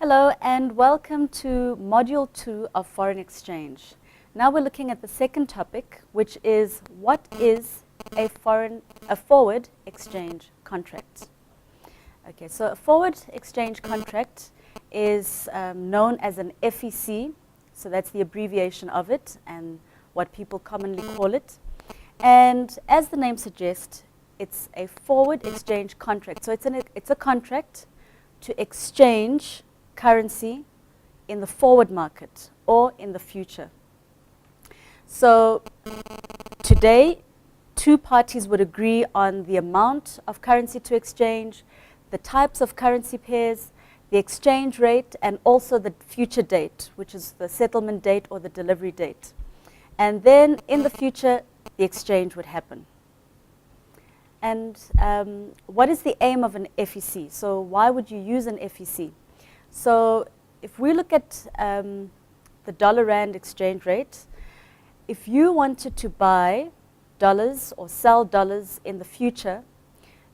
Hello and welcome to Module 2 of Foreign Exchange. Now we're looking at the second topic, which is what is a forward exchange contract. Okay, so a forward exchange contract is known as an FEC, so that's the abbreviation of it and what people commonly call it. And as the name suggests, it's a forward exchange contract. So it's a contract to exchange currency in the forward market or in the future. So today, two parties would agree on the amount of currency to exchange, the types of currency pairs, the exchange rate, and also the future date, which is the settlement date or the delivery date. And then in the future, the exchange would happen. And what is the aim of an FEC? So why would you use an FEC? So if we look at the dollar-rand exchange rate, if you wanted to buy dollars or sell dollars in the future,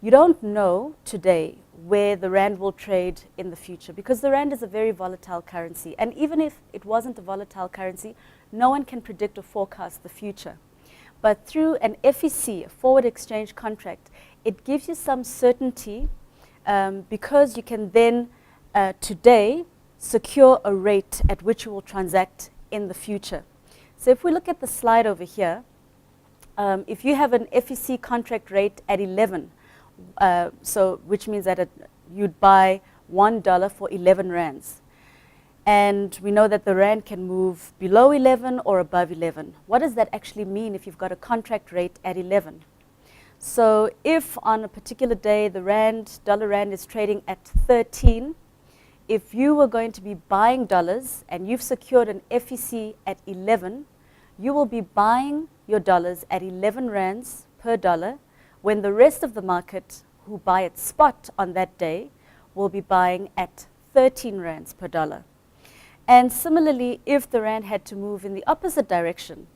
you don't know today where the rand will trade in the future, because the rand is a very volatile currency. And even if it wasn't a volatile currency, no one can predict or forecast the future. But through an FEC, a forward exchange contract, it gives you some certainty because you can then today secure a rate at which you will transact in the future. So if we look at the slide over here, if you have an FEC contract rate at 11, which means that you'd buy $1 for 11 rands. And we know that the rand can move below 11 or above 11. What does that actually mean if you've got a contract rate at 11? So if on a particular day the dollar rand is trading at 13, if you were going to be buying dollars and you've secured an FEC at 11, you will be buying your dollars at 11 rands per dollar, when the rest of the market who buy at spot on that day will be buying at 13 rands per dollar. And similarly, if the rand had to move in the opposite direction,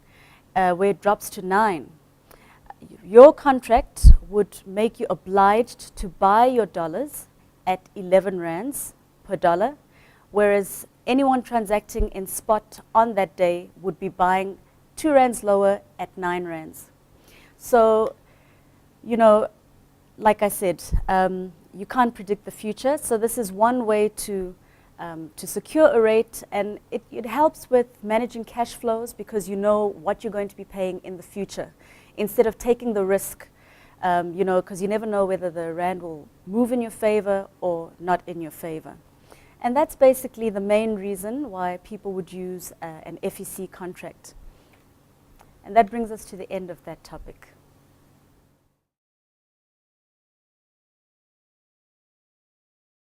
where it drops to 9, your contract would make you obliged to buy your dollars at 11 rands per dollar, whereas anyone transacting in spot on that day would be buying 2 rands lower at 9 rands. So, you know, like I said, you can't predict the future. So this is one way to secure a rate, and it helps with managing cash flows because you know what you're going to be paying in the future, instead of taking the risk, because you never know whether the rand will move in your favor or not in your favor. And that's basically the main reason why people would use an FEC contract. And that brings us to the end of that topic.